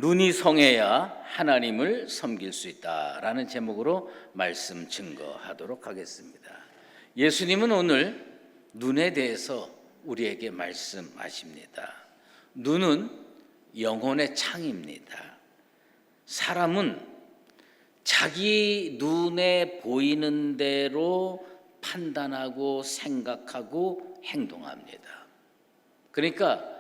눈이 성해야 하나님을 섬길 수 있다라는 제목으로 말씀 증거하도록 하겠습니다. 예수님은 오늘 눈에 대해서 우리에게 말씀하십니다. 눈은 영혼의 창입니다. 사람은 자기 눈에 보이는 대로 판단하고 생각하고 행동합니다. 그러니까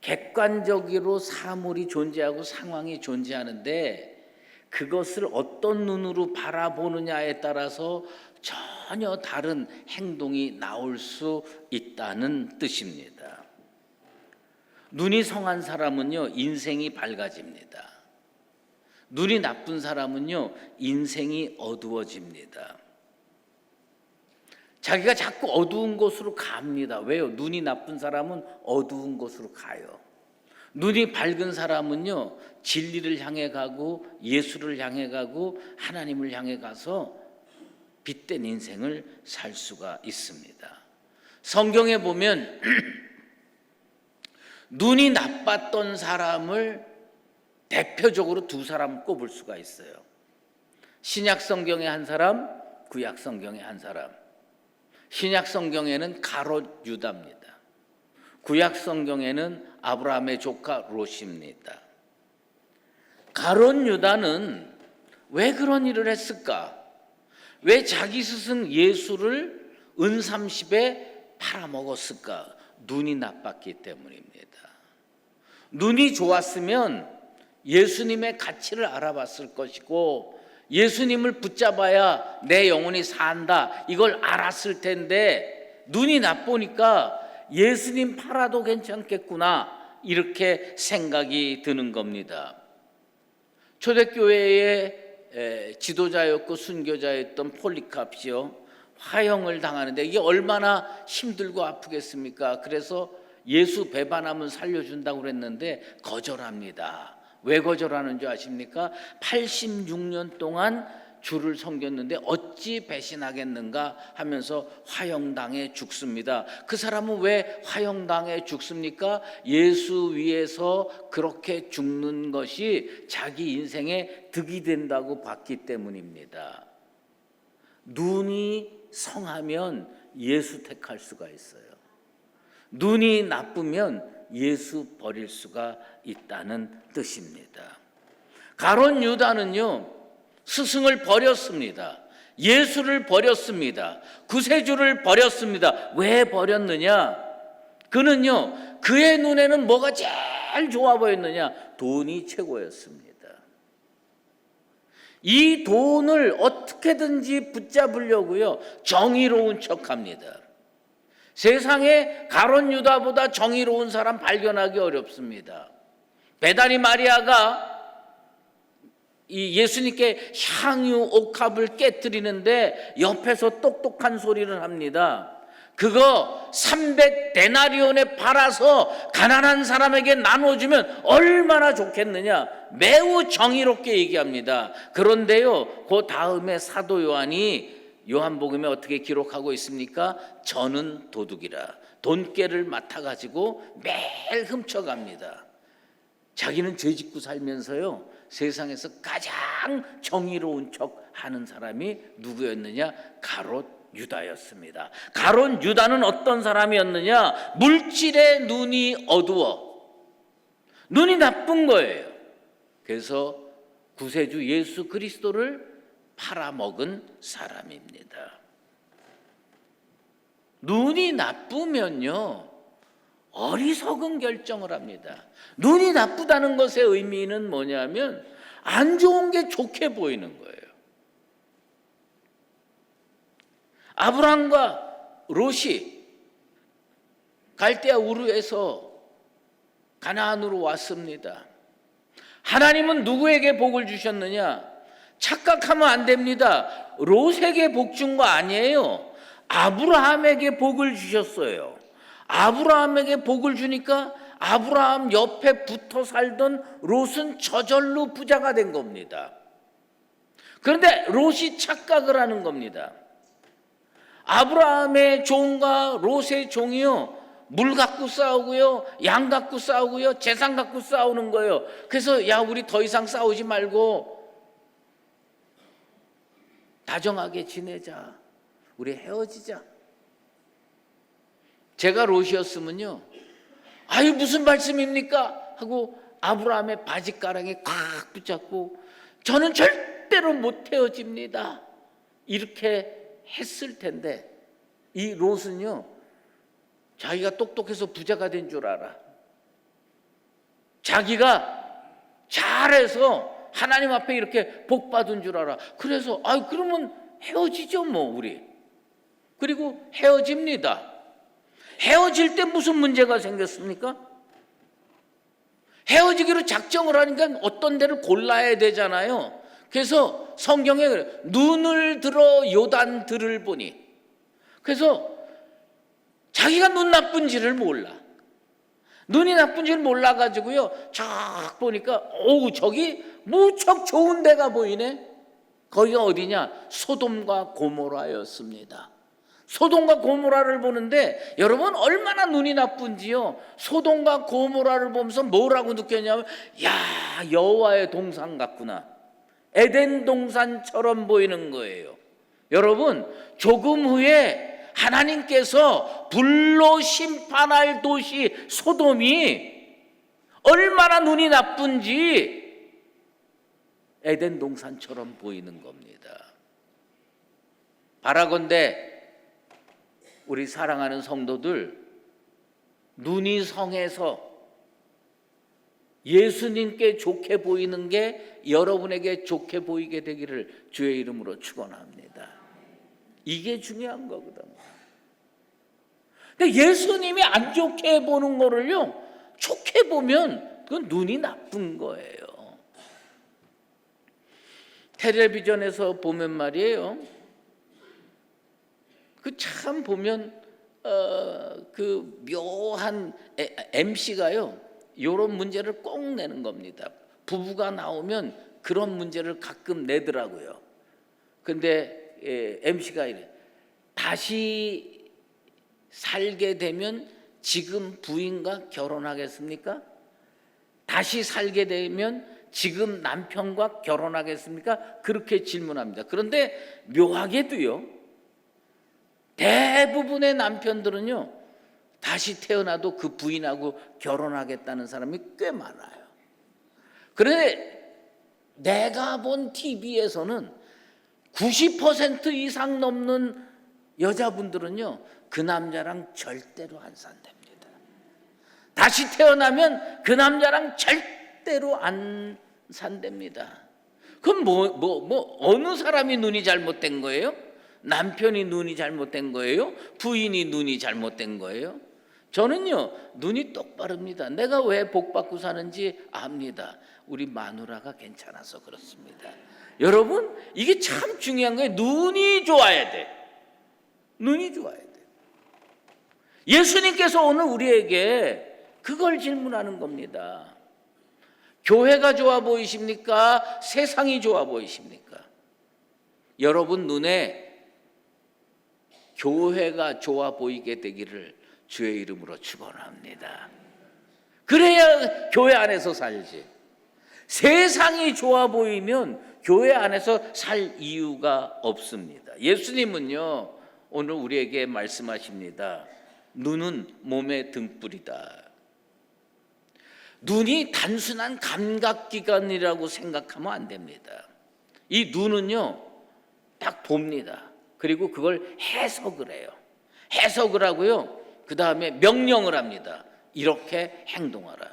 객관적으로 사물이 존재하고 상황이 존재하는데 그것을 어떤 눈으로 바라보느냐에 따라서 전혀 다른 행동이 나올 수 있다는 뜻입니다. 눈이 성한 사람은요, 인생이 밝아집니다. 눈이 나쁜 사람은요, 인생이 어두워집니다. 자기가 자꾸 어두운 곳으로 갑니다. 왜요? 눈이 나쁜 사람은 어두운 곳으로 가요. 눈이 밝은 사람은요, 진리를 향해 가고 예수를 향해 가고 하나님을 향해 가서 빛된 인생을 살 수가 있습니다. 성경에 보면 눈이 나빴던 사람을 대표적으로 두 사람 꼽을 수가 있어요. 신약 성경의 한 사람, 구약 성경의 한 사람. 신약 성경에는 가롯 유다입니다. 구약 성경에는 아브라함의 조카 롯입니다. 가롯 유다는 왜 그런 일을 했을까? 왜 자기 스승 예수를 은30에 팔아먹었을까? 눈이 나빴기 때문입니다. 눈이 좋았으면 예수님의 가치를 알아봤을 것이고 예수님을 붙잡아야 내 영혼이 산다 이걸 알았을 텐데 눈이 나쁘니까 예수님 팔아도 괜찮겠구나 이렇게 생각이 드는 겁니다. 초대교회의 지도자였고 순교자였던 폴리캅이요, 화형을 당하는데 이게 얼마나 힘들고 아프겠습니까? 그래서 예수 배반하면 살려준다고 그랬는데 거절합니다. 왜 거절하는 줄 아십니까? 86년 동안 주를 섬겼는데 어찌 배신하겠는가 하면서 화형당해 죽습니다. 그 사람은 왜 화형당해 죽습니까? 예수 위에서 그렇게 죽는 것이 자기 인생에 득이 된다고 봤기 때문입니다. 눈이 성하면 예수 택할 수가 있어요. 눈이 나쁘면 예수 버릴 수가 있다는 뜻입니다. 가롯 유다는요, 스승을 버렸습니다. 예수를 버렸습니다. 구세주를 버렸습니다. 왜 버렸느냐? 그는요, 그의 눈에는 뭐가 제일 좋아 보였느냐? 돈이 최고였습니다. 이 돈을 어떻게든지 붙잡으려고요, 정의로운 척합니다. 세상에 가롯 유다보다 정의로운 사람 발견하기 어렵습니다. 베다니 마리아가 이 예수님께 향유 옥합을 깨뜨리는데 옆에서 똑똑한 소리를 합니다. 그거 300데나리온에 팔아서 가난한 사람에게 나눠주면 얼마나 좋겠느냐, 매우 정의롭게 얘기합니다. 그런데요, 그 다음에 사도 요한이 요한복음에 어떻게 기록하고 있습니까? 저는 도둑이라 돈깨를 맡아가지고 매일 훔쳐갑니다. 자기는 죄짓고 살면서요, 세상에서 가장 정의로운 척 하는 사람이 누구였느냐? 가롯 유다였습니다. 가롯 유다는 어떤 사람이었느냐? 물질의 눈이 어두워 눈이 나쁜 거예요. 그래서 구세주 예수 그리스도를 팔아먹은 사람입니다. 눈이 나쁘면요, 어리석은 결정을 합니다. 눈이 나쁘다는 것의 의미는 뭐냐면 안 좋은 게 좋게 보이는 거예요. 아브라함과 롯이 갈대아 우르에서 가나안으로 왔습니다. 하나님은 누구에게 복을 주셨느냐? 착각하면 안 됩니다. 롯에게 복 준 거 아니에요. 아브라함에게 복을 주셨어요. 아브라함에게 복을 주니까 아브라함 옆에 붙어 살던 롯은 저절로 부자가 된 겁니다. 그런데 롯이 착각을 하는 겁니다. 아브라함의 종과 롯의 종이요, 물 갖고 싸우고요, 양 갖고 싸우고요, 재산 갖고 싸우는 거예요. 그래서 야, 우리 더 이상 싸우지 말고 다정하게 지내자, 우리 헤어지자. 제가 롯이었으면요, 아유 무슨 말씀입니까 하고 아브라함의 바지가랑에 꽉 붙잡고 저는 절대로 못 헤어집니다 이렇게 했을 텐데, 이 롯은요 자기가 똑똑해서 부자가 된 줄 알아. 자기가 잘해서 하나님 앞에 이렇게 복 받은 줄 알아. 그래서 그러면 헤어지죠 뭐 우리. 그리고 헤어집니다. 헤어질 때 무슨 문제가 생겼습니까? 헤어지기로 작정을 하니까 어떤 데를 골라야 되잖아요. 그래서 성경에 눈을 들어 요단들을 보니, 그래서 자기가 눈 나쁜지를 몰라. 눈이 나쁜지를 몰라가지고요, 쫙 보니까 저기 무척 좋은 데가 보이네. 거기가 어디냐? 소돔과 고모라였습니다. 소돔과 고모라를 보는데 여러분 얼마나 눈이 나쁜지요. 소돔과 고모라를 보면서 뭐라고 느꼈냐면, 야, 여호와의 동산 같구나. 에덴 동산처럼 보이는 거예요. 여러분, 조금 후에 하나님께서 불로 심판할 도시 소돔이 얼마나 눈이 나쁜지 에덴 동산처럼 보이는 겁니다. 바라건대 우리 사랑하는 성도들, 눈이 성해서 예수님께 좋게 보이는 게 여러분에게 좋게 보이게 되기를 주의 이름으로 축원합니다. 이게 중요한 거거든요. 근데 예수님이 안 좋게 보는 거를요, 좋게 보면 그건 눈이 나쁜 거예요. 텔레비전에서 보면 말이에요, 그 참 보면 그 묘한 MC가요 이런 문제를 꼭 내는 겁니다. 부부가 나오면 그런 문제를 가끔 내더라고요. 근데 MC가 이래, 다시 살게 되면 지금 부인과 결혼하겠습니까? 다시 살게 되면 지금 남편과 결혼하겠습니까? 그렇게 질문합니다. 그런데 묘하게도요, 대부분의 남편들은요 다시 태어나도 그 부인하고 결혼하겠다는 사람이 꽤 많아요. 그런데 내가 본 TV에서는 90% 이상 넘는 여자분들은요 그 남자랑 절대로 안 산답니다. 다시 태어나면 그 남자랑 절대로 안 산답니다. 그럼 어느 사람이 눈이 잘못된 거예요? 남편이 눈이 잘못된 거예요? 부인이 눈이 잘못된 거예요? 저는요 눈이 똑바릅니다. 내가 왜 복 받고 사는지 압니다. 우리 마누라가 괜찮아서 그렇습니다. 여러분, 이게 참 중요한 거예요. 눈이 좋아야 돼. 눈이 좋아야 돼. 예수님께서 오늘 우리에게 그걸 질문하는 겁니다. 교회가 좋아 보이십니까? 세상이 좋아 보이십니까? 여러분 눈에 교회가 좋아 보이게 되기를 주의 이름으로 축원합니다. 그래야 교회 안에서 살지. 세상이 좋아 보이면 교회 안에서 살 이유가 없습니다. 예수님은요 오늘 우리에게 말씀하십니다. 눈은 몸의 등불이다. 눈이 단순한 감각기관이라고 생각하면 안 됩니다. 이 눈은요 딱 봅니다. 그리고 그걸 해석을 해요. 해석을 하고요, 그 다음에 명령을 합니다. 이렇게 행동하라.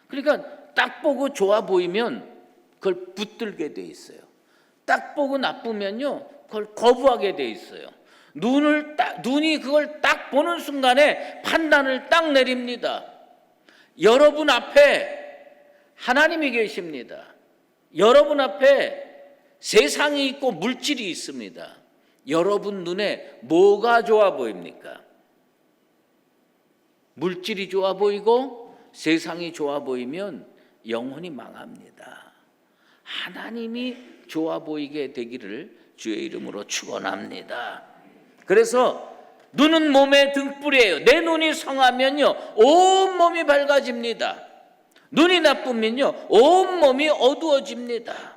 그러니까 딱 보고 좋아 보이면 그걸 붙들게 돼 있어요. 딱 보고 나쁘면요 그걸 거부하게 돼 있어요. 눈이 그걸 딱 보는 순간에 판단을 딱 내립니다. 여러분 앞에 하나님이 계십니다. 여러분 앞에 세상이 있고 물질이 있습니다. 여러분 눈에 뭐가 좋아 보입니까? 물질이 좋아 보이고 세상이 좋아 보이면 영혼이 망합니다. 하나님이 좋아 보이게 되기를 주의 이름으로 축원합니다. 그래서 눈은 몸의 등불이에요. 내 눈이 성하면요 온 몸이 밝아집니다. 눈이 나쁘면요 온 몸이 어두워집니다.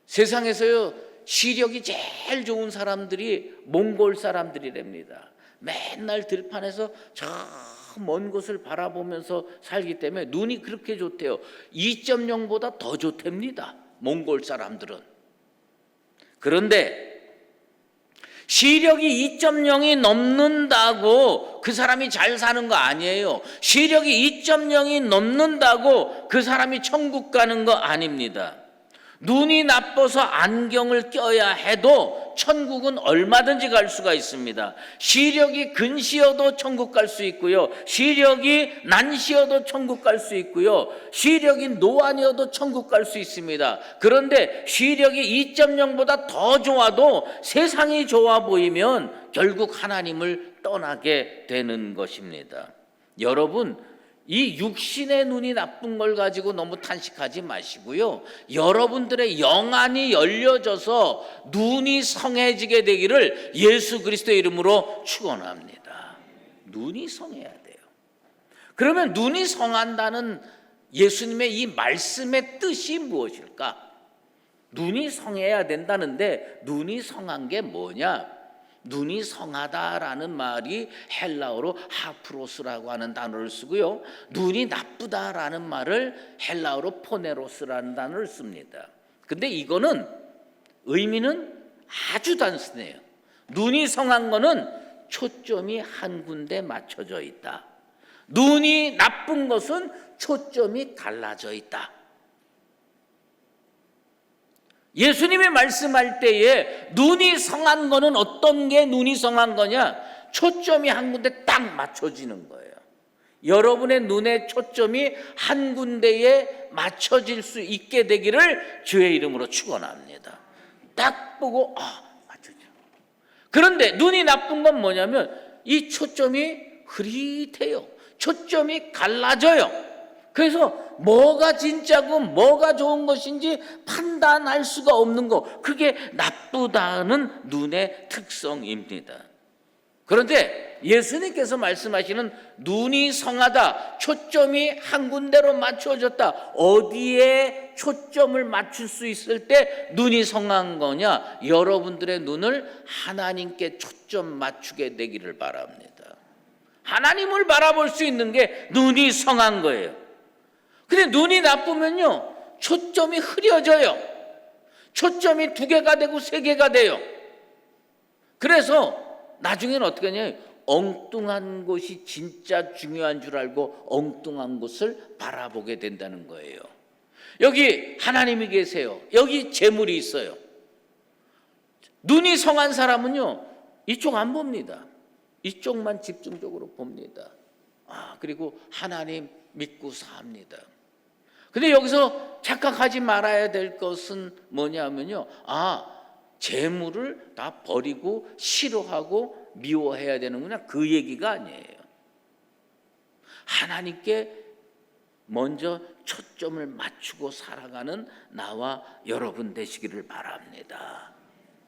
세상에서요 시력이 제일 좋은 사람들이 몽골 사람들이랍니다. 맨날 들판에서 저 먼 곳을 바라보면서 살기 때문에 눈이 그렇게 좋대요. 2.0보다 더 좋답니다. 몽골 사람들은. 그런데 시력이 2.0이 넘는다고 그 사람이 잘 사는 거 아니에요. 시력이 2.0이 넘는다고 그 사람이 천국 가는 거 아닙니다. 눈이 나빠서 안경을 껴야 해도 천국은 얼마든지 갈 수가 있습니다. 시력이 근시여도 천국 갈 수 있고요. 시력이 난시여도 천국 갈 수 있고요. 시력이 노안이어도 천국 갈 수 있습니다. 그런데 시력이 2.0보다 더 좋아도 세상이 좋아 보이면 결국 하나님을 떠나게 되는 것입니다. 여러분, 이 육신의 눈이 나쁜 걸 가지고 너무 탄식하지 마시고요. 여러분들의 영안이 열려져서 눈이 성해지게 되기를 예수 그리스도의 이름으로 축원합니다. 눈이 성해야 돼요. 그러면 눈이 성한다는 예수님의 이 말씀의 뜻이 무엇일까? 눈이 성해야 된다는데 눈이 성한 게 뭐냐? 눈이 성하다라는 말이 헬라어로 하프로스라고 하는 단어를 쓰고요. 눈이 나쁘다라는 말을 헬라어로 포네로스라는 단어를 씁니다. 근데 이거는 의미는 아주 단순해요. 눈이 성한 거는 초점이 한 군데 맞춰져 있다. 눈이 나쁜 것은 초점이 갈라져 있다. 예수님이 말씀할 때에 눈이 성한 거는 어떤 게 눈이 성한 거냐? 초점이 한 군데 딱 맞춰지는 거예요. 여러분의 눈의 초점이 한 군데에 맞춰질 수 있게 되기를 주의 이름으로 축원합니다. 딱 보고 맞춰져. 그런데 눈이 나쁜 건 뭐냐면 이 초점이 흐릿해요. 초점이 갈라져요. 그래서 뭐가 진짜고 뭐가 좋은 것인지 판단할 수가 없는 거, 그게 나쁘다는 눈의 특성입니다. 그런데 예수님께서 말씀하시는 눈이 성하다, 초점이 한 군데로 맞춰졌다, 어디에 초점을 맞출 수 있을 때 눈이 성한 거냐? 여러분들의 눈을 하나님께 초점 맞추게 되기를 바랍니다. 하나님을 바라볼 수 있는 게 눈이 성한 거예요. 근데 눈이 나쁘면요 초점이 흐려져요. 초점이 2개가 되고 3개가 돼요. 그래서 나중에는 어떻게 하냐면 엉뚱한 곳이 진짜 중요한 줄 알고 엉뚱한 곳을 바라보게 된다는 거예요. 여기 하나님이 계세요. 여기 재물이 있어요. 눈이 성한 사람은요 이쪽 안 봅니다. 이쪽만 집중적으로 봅니다. 그리고 하나님 믿고 삽니다. 근데 여기서 착각하지 말아야 될 것은 뭐냐면요, 재물을 다 버리고 싫어하고 미워해야 되는구나, 그 얘기가 아니에요. 하나님께 먼저 초점을 맞추고 살아가는 나와 여러분 되시기를 바랍니다.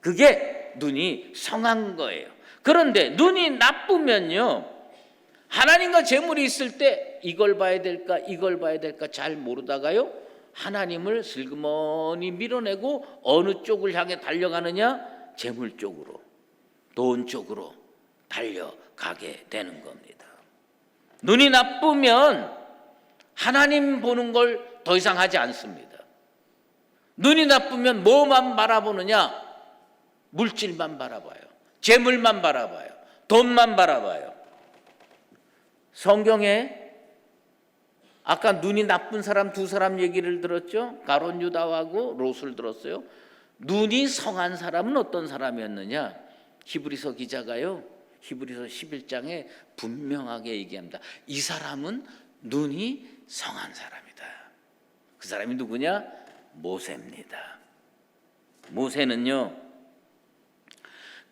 그게 눈이 성한 거예요. 그런데 눈이 나쁘면요 하나님과 재물이 있을 때 이걸 봐야 될까 이걸 봐야 될까 잘 모르다가요 하나님을 슬그머니 밀어내고 어느 쪽을 향해 달려가느냐? 재물 쪽으로, 돈 쪽으로 달려가게 되는 겁니다. 눈이 나쁘면 하나님 보는 걸 더 이상 하지 않습니다. 눈이 나쁘면 뭐만 바라보느냐? 물질만 바라봐요. 재물만 바라봐요. 돈만 바라봐요. 성경에 아까 눈이 나쁜 사람 2사람 얘기를 들었죠. 가론 유다하고 롯을 들었어요. 눈이 성한 사람은 어떤 사람이었느냐? 히브리서 기자가요 히브리서 11장에 분명하게 얘기합니다. 이 사람은 눈이 성한 사람이다. 그 사람이 누구냐? 모세입니다. 모세는요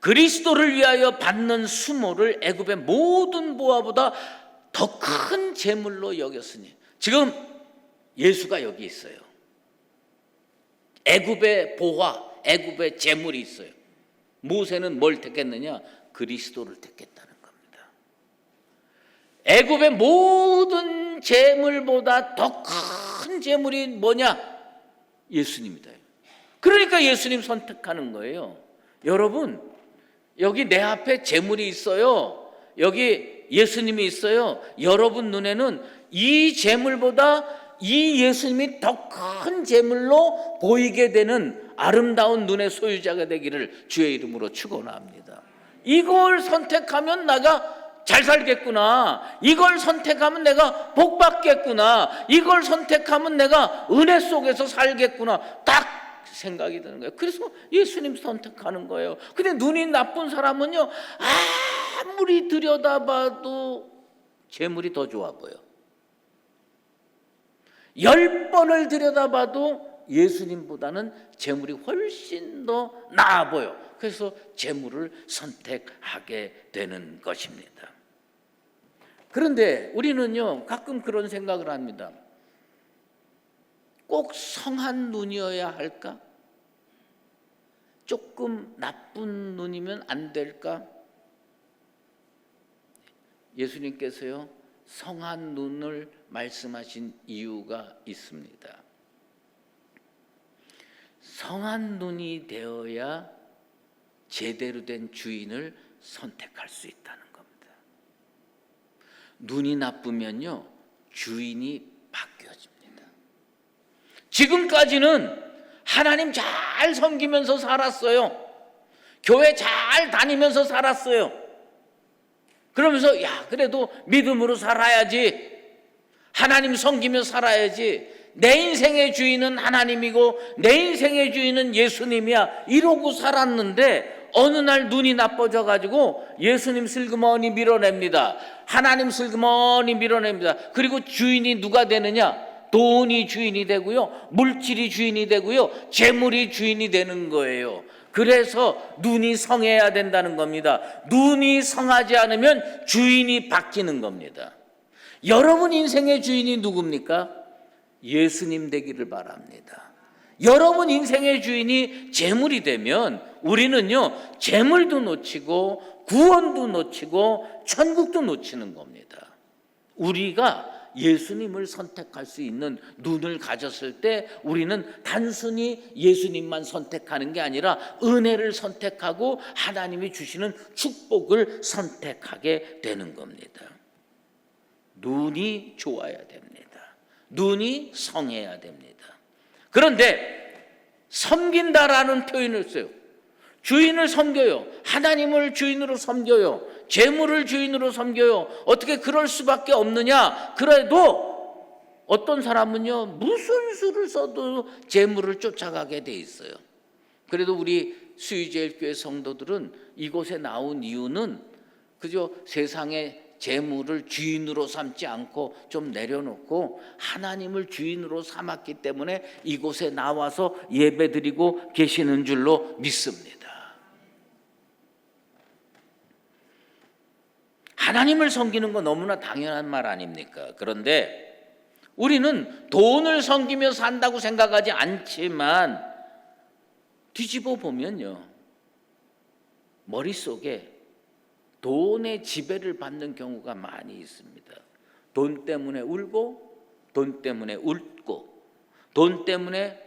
그리스도를 위하여 받는 수모를 애굽의 모든 보화보다 더 큰 재물로 여겼으니, 지금 예수가 여기 있어요. 애굽의 보화, 애굽의 재물이 있어요. 모세는 뭘 택했느냐? 그리스도를 택했다는 겁니다. 애굽의 모든 재물보다 더 큰 재물이 뭐냐? 예수님이다. 그러니까 예수님 선택하는 거예요. 여러분, 여기 내 앞에 재물이 있어요. 여기 예수님이 있어요. 여러분 눈에는 이 재물보다 이 예수님이 더 큰 재물로 보이게 되는 아름다운 눈의 소유자가 되기를 주의 이름으로 축원합니다. 이걸 선택하면 내가 잘 살겠구나. 이걸 선택하면 내가 복 받겠구나. 이걸 선택하면 내가 은혜 속에서 살겠구나. 딱 생각이 드는 거예요. 그래서 예수님 선택하는 거예요. 근데 눈이 나쁜 사람은요, 아무리 들여다봐도 재물이 더 좋아 보여. 10번을 들여다봐도 예수님보다는 재물이 훨씬 더 나아 보여. 그래서 재물을 선택하게 되는 것입니다. 그런데 우리는요, 가끔 그런 생각을 합니다. 꼭 성한 눈이어야 할까? 조금 나쁜 눈이면 안 될까? 예수님께서요, 성한 눈을 말씀하신 이유가 있습니다. 성한 눈이 되어야 제대로 된 주인을 선택할 수 있다는 겁니다. 눈이 나쁘면요, 주인이 바뀌어집니다. 지금까지는 하나님 잘 섬기면서 살았어요. 교회 잘 다니면서 살았어요. 그러면서 그래도 믿음으로 살아야지. 하나님 섬기며 살아야지. 내 인생의 주인은 하나님이고 내 인생의 주인은 예수님이야. 이러고 살았는데 어느 날 눈이 나빠져 가지고 예수님 슬그머니 밀어냅니다. 하나님 슬그머니 밀어냅니다. 그리고 주인이 누가 되느냐? 돈이 주인이 되고요, 물질이 주인이 되고요, 재물이 주인이 되는 거예요. 그래서 눈이 성해야 된다는 겁니다. 눈이 성하지 않으면 주인이 바뀌는 겁니다. 여러분 인생의 주인이 누굽니까? 예수님 되기를 바랍니다. 여러분 인생의 주인이 재물이 되면 우리는요, 재물도 놓치고 구원도 놓치고 천국도 놓치는 겁니다. 우리가 예수님을 선택할 수 있는 눈을 가졌을 때 우리는 단순히 예수님만 선택하는 게 아니라 은혜를 선택하고 하나님이 주시는 축복을 선택하게 되는 겁니다. 눈이 좋아야 됩니다. 눈이 성해야 됩니다. 그런데 섬긴다라는 표현을 써요. 주인을 섬겨요. 하나님을 주인으로 섬겨요. 재물을 주인으로 섬겨요. 어떻게 그럴 수밖에 없느냐? 그래도 어떤 사람은요, 무슨 수를 써도 재물을 쫓아가게 돼 있어요. 그래도 우리 수유제일교회 성도들은 이곳에 나온 이유는 그저 세상의 재물을 주인으로 삼지 않고 좀 내려놓고 하나님을 주인으로 삼았기 때문에 이곳에 나와서 예배드리고 계시는 줄로 믿습니다. 하나님을 섬기는 건 너무나 당연한 말 아닙니까? 그런데 우리는 돈을 섬기며 산다고 생각하지 않지만 뒤집어 보면요, 머릿속에 돈의 지배를 받는 경우가 많이 있습니다. 돈 때문에 울고, 돈 때문에 웃고, 돈 때문에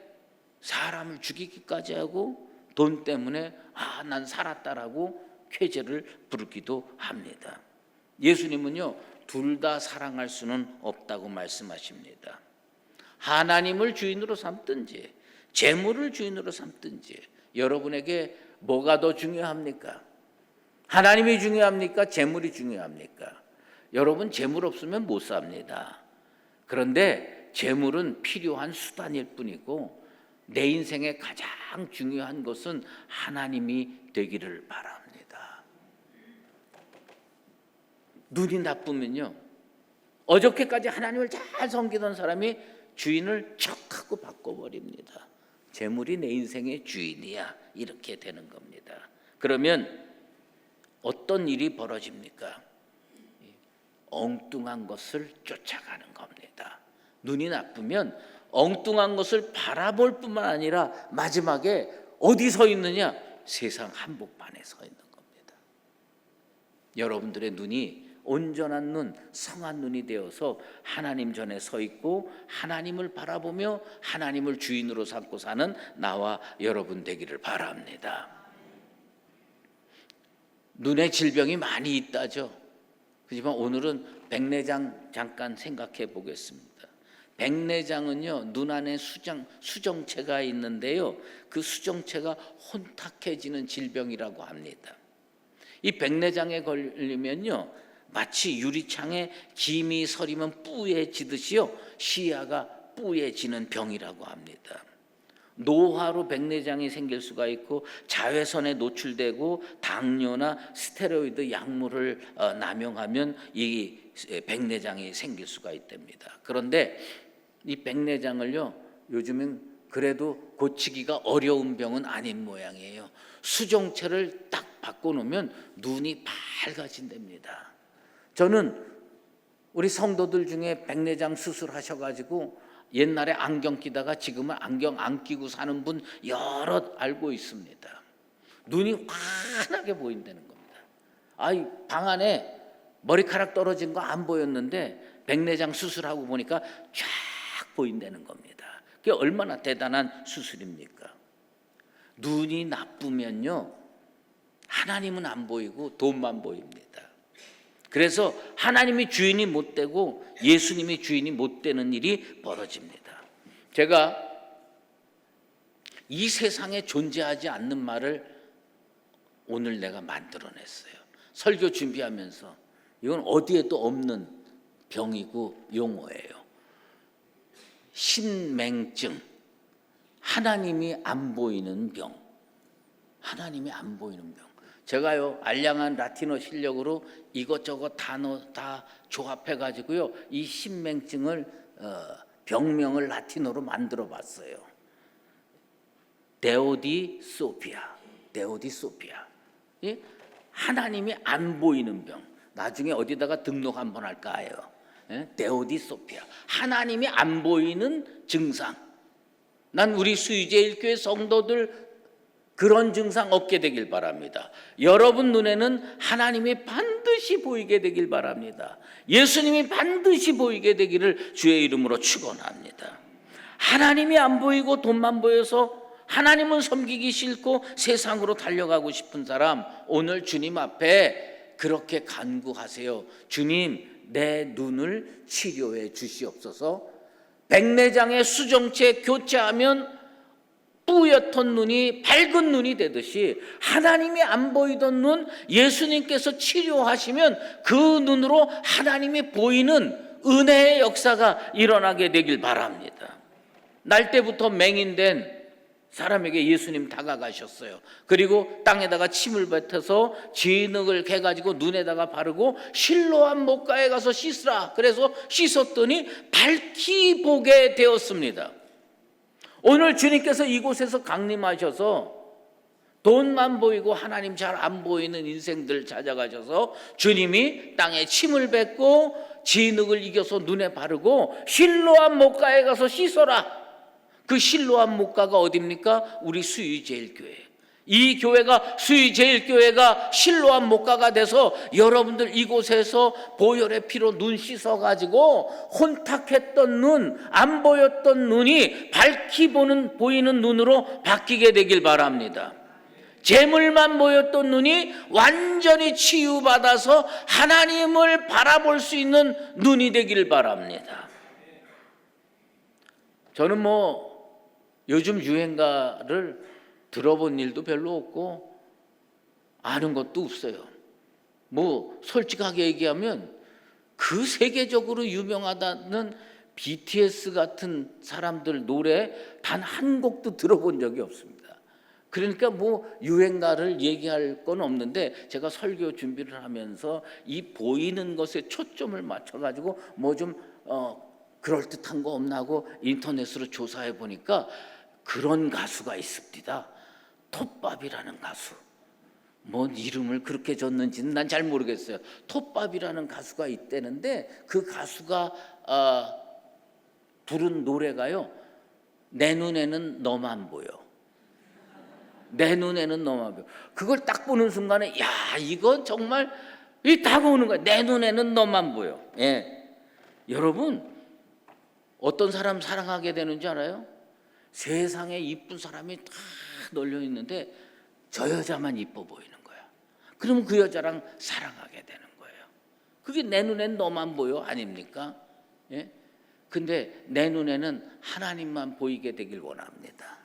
사람을 죽이기까지 하고, 돈 때문에 난 살았다라고 쾌재를 부르기도 합니다. 예수님은요, 둘 다 사랑할 수는 없다고 말씀하십니다. 하나님을 주인으로 삼든지 재물을 주인으로 삼든지 여러분에게 뭐가 더 중요합니까? 하나님이 중요합니까? 재물이 중요합니까? 여러분, 재물 없으면 못 삽니다. 그런데 재물은 필요한 수단일 뿐이고 내 인생에 가장 중요한 것은 하나님이 되기를 바랍니다. 눈이 나쁘면요, 어저께까지 하나님을 잘 섬기던 사람이 주인을 척하고 바꿔버립니다. 재물이 내 인생의 주인이야, 이렇게 되는 겁니다. 그러면 어떤 일이 벌어집니까? 엉뚱한 것을 쫓아가는 겁니다. 눈이 나쁘면 엉뚱한 것을 바라볼 뿐만 아니라 마지막에 어디 서 있느냐? 세상 한복판에 서 있는 겁니다. 여러분들의 눈이 온전한 눈, 성한 눈이 되어서 하나님 전에 서 있고 하나님을 바라보며 하나님을 주인으로 삼고 사는 나와 여러분 되기를 바랍니다. 눈에 질병이 많이 있다죠. 하지만 오늘은 백내장 잠깐 생각해 보겠습니다. 백내장은요, 눈 안에 수정체가 있는데요, 그 수정체가 혼탁해지는 질병이라고 합니다. 이 백내장에 걸리면요, 마치 유리창에 김이 서리면 뿌얘지듯이요, 시야가 뿌얘지는 병이라고 합니다. 노화로 백내장이 생길 수가 있고 자외선에 노출되고 당뇨나 스테로이드 약물을 남용하면 이 백내장이 생길 수가 있답니다. 그런데 이 백내장을요, 요즘은 그래도 고치기가 어려운 병은 아닌 모양이에요. 수정체를 딱 바꿔놓으면 눈이 밝아진답니다. 저는 우리 성도들 중에 백내장 수술하셔가지고 옛날에 안경 끼다가 지금은 안경 안 끼고 사는 분 여럿 알고 있습니다. 눈이 환하게 보인다는 겁니다. 방 안에 머리카락 떨어진 거 안 보였는데 백내장 수술하고 보니까 쫙 보인다는 겁니다. 그게 얼마나 대단한 수술입니까? 눈이 나쁘면요, 하나님은 안 보이고 돈만 보입니다. 그래서 하나님이 주인이 못 되고 예수님이 주인이 못 되는 일이 벌어집니다. 제가 이 세상에 존재하지 않는 말을 오늘 내가 만들어냈어요. 설교 준비하면서 이건 어디에도 없는 병이고 용어예요. 신맹증, 하나님이 안 보이는 병. 하나님이 안 보이는 병. 제가요, 알량한 라틴어 실력으로 이것저것 단어 다 조합해 가지고요, 이 신맹증을 병명을 라틴어로 만들어 봤어요. 데오디소피아. 예? 하나님이 안 보이는 병. 나중에 어디다가 등록 한번 할까요? 예? 데오디소피아. 하나님이 안 보이는 증상. 난 우리 수유제일교회 성도들 그런 증상 없게 되길 바랍니다. 여러분 눈에는 하나님이 반드시 보이게 되길 바랍니다. 예수님이 반드시 보이게 되기를 주의 이름으로 축원합니다. 하나님이 안 보이고 돈만 보여서 하나님은 섬기기 싫고 세상으로 달려가고 싶은 사람, 오늘 주님 앞에 그렇게 간구하세요. 주님, 내 눈을 치료해 주시옵소서. 백내장의 수정체 교체하면 뿌옇던 눈이 밝은 눈이 되듯이 하나님이 안 보이던 눈 예수님께서 치료하시면 그 눈으로 하나님이 보이는 은혜의 역사가 일어나게 되길 바랍니다. 날 때부터 맹인된 사람에게 예수님 다가가셨어요. 그리고 땅에다가 침을 뱉어서 진흙을 개가지고 눈에다가 바르고 실로암 목가에 가서 씻으라. 그래서 씻었더니 밝히 보게 되었습니다. 오늘 주님께서 이곳에서 강림하셔서 돈만 보이고 하나님 잘 안 보이는 인생들 찾아가셔서 주님이 땅에 침을 뱉고 진흙을 이겨서 눈에 바르고 실로암 목가에 가서 씻어라. 그 실로암 목가가 어디입니까? 우리 수유제일교회. 이 교회가 수유제일교회가 실로암 목가가 돼서 여러분들 이곳에서 보혈의 피로 눈 씻어가지고 혼탁했던 눈, 안 보였던 눈이 밝히 보이는 눈으로 바뀌게 되길 바랍니다. 재물만 보였던 눈이 완전히 치유받아서 하나님을 바라볼 수 있는 눈이 되길 바랍니다. 저는 요즘 유행가를 들어본 일도 별로 없고 아는 것도 없어요. 솔직하게 얘기하면 그 세계적으로 유명하다는 BTS 같은 사람들 노래 단 한 곡도 들어본 적이 없습니다. 그러니까 유행가를 얘기할 건 없는데 제가 설교 준비를 하면서 이 보이는 것에 초점을 맞춰가지고 좀 그럴듯한 거 없나 하고 인터넷으로 조사해 보니까 그런 가수가 있습니다. 톱밥이라는 가수. 이름을 그렇게 줬는지는 난 잘 모르겠어요. 톱밥이라는 가수가 있다는데 그 가수가 부른 노래가요, 내 눈에는 너만 보여. 내 눈에는 너만 보여. 그걸 딱 보는 순간에 이건 정말 이 다가오는 거야. 내 눈에는 너만 보여. 예. 여러분, 어떤 사람 사랑하게 되는지 알아요? 세상에 이쁜 사람이 다 널려 있는데 저 여자만 이뻐 보이는 거야. 그러면 그 여자랑 사랑하게 되는 거예요. 그게 내 눈엔 너만 보여 아닙니까? 예? 근데 내 눈에는 하나님만 보이게 되길 원합니다.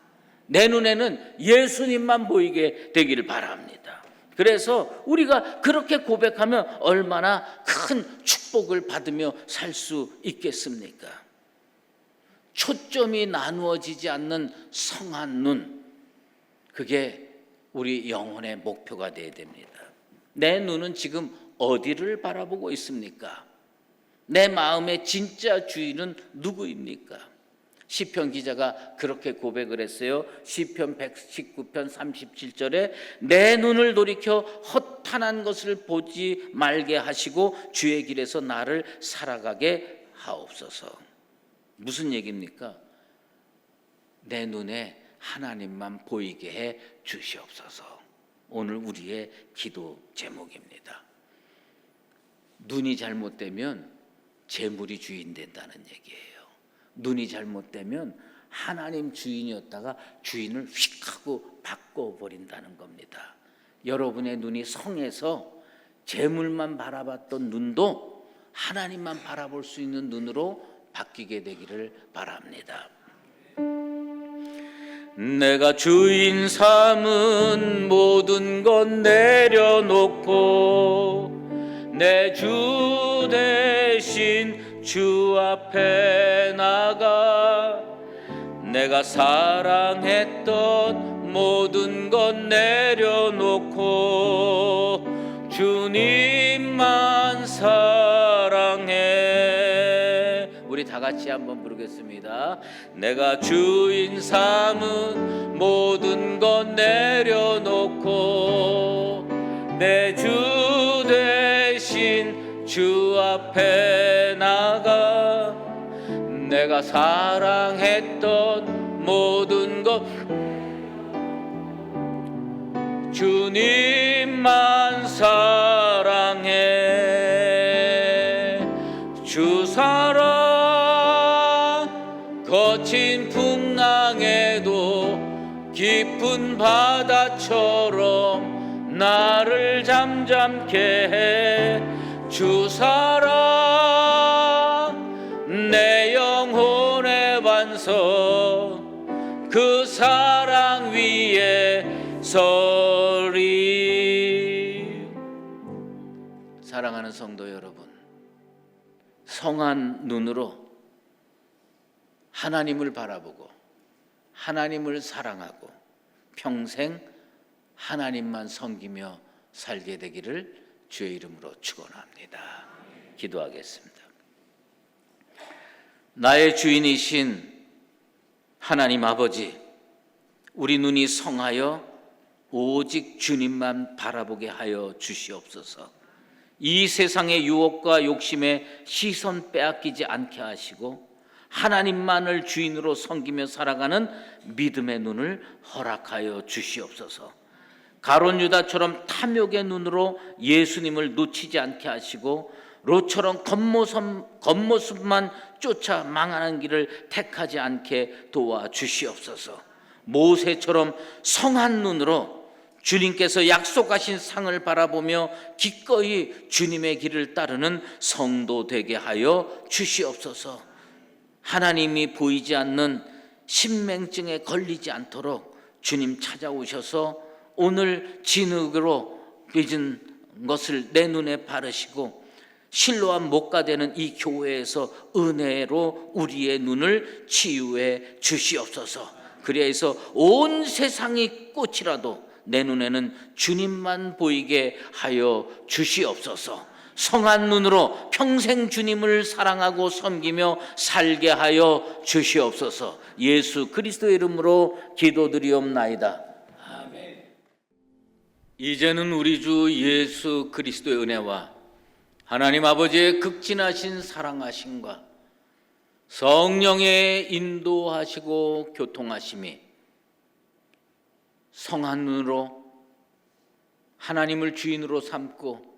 내 눈에는 예수님만 보이게 되기를 바랍니다. 그래서 우리가 그렇게 고백하면 얼마나 큰 축복을 받으며 살 수 있겠습니까? 초점이 나누어지지 않는 성한 눈, 그게 우리 영혼의 목표가 되어야 됩니다. 내 눈은 지금 어디를 바라보고 있습니까? 내 마음의 진짜 주인은 누구입니까? 시편 기자가 그렇게 고백을 했어요. 시편 119편 37절에 내 눈을 돌이켜 허탄한 것을 보지 말게 하시고 주의 길에서 나를 살아가게 하옵소서. 무슨 얘기입니까? 내 눈에 하나님만 보이게 해 주시옵소서. 오늘 우리의 기도 제목입니다. 눈이 잘못되면 재물이 주인 된다는 얘기예요. 눈이 잘못되면 하나님 주인이었다가 주인을 휙 하고 바꿔버린다는 겁니다. 여러분의 눈이 성해서 재물만 바라봤던 눈도 하나님만 바라볼 수 있는 눈으로 바뀌게 되기를 바랍니다. 내가 주인 삼은 모든 것 내려놓고 내 주 대신 주 앞에 나가 내가 사랑했던 모든 것 내려놓고 주님만 사랑해. 우리 다 같이 한번 부르겠습니다. 내가 주인 삼은 모든 것 내려놓고 내 주 대신 주 앞에 나가 내가 사랑했던 모든 것 주님만 사랑해. 주 사랑 거친 풍랑에도 깊은 바다처럼 나를 잠잠케 해. 주 사랑 내 영혼의 완성 그 사랑 위에 서리. 사랑하는 성도 여러분, 성한 눈으로 하나님을 바라보고 하나님을 사랑하고 평생 하나님만 섬기며 살게 되기를 주의 이름으로 축원합니다. 기도하겠습니다. 나의 주인이신 하나님 아버지, 우리 눈이 성하여 오직 주님만 바라보게 하여 주시옵소서. 이 세상의 유혹과 욕심에 시선 빼앗기지 않게 하시고 하나님만을 주인으로 섬기며 살아가는 믿음의 눈을 허락하여 주시옵소서. 가룟 유다처럼 탐욕의 눈으로 예수님을 놓치지 않게 하시고 롯처럼 겉모습만 쫓아 망하는 길을 택하지 않게 도와주시옵소서. 모세처럼 성한 눈으로 주님께서 약속하신 상을 바라보며 기꺼이 주님의 길을 따르는 성도 되게 하여 주시옵소서. 하나님이 보이지 않는 신맹증에 걸리지 않도록 주님 찾아오셔서 오늘 진흙으로 빚은 것을 내 눈에 바르시고 실로암 목가 되는 이 교회에서 은혜로 우리의 눈을 치유해 주시옵소서. 그래서 온 세상이 꽃이라도 내 눈에는 주님만 보이게 하여 주시옵소서. 성한 눈으로 평생 주님을 사랑하고 섬기며 살게 하여 주시옵소서. 예수 그리스도의 이름으로 기도드리옵나이다. 아멘. 이제는 우리 주 예수 그리스도의 은혜와 하나님 아버지의 극진하신 사랑하심과 성령의 인도하시고 교통하심이 성한 눈으로 하나님을 주인으로 삼고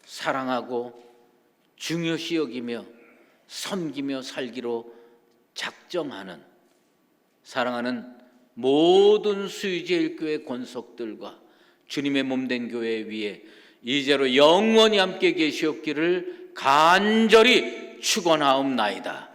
사랑하고 중요시 여기며 섬기며 살기로 작정하는 사랑하는 모든 수유제일교회 권속들과 주님의 몸된 교회 위에 이제로 영원히 함께 계시옵기를 간절히 축원하옵나이다.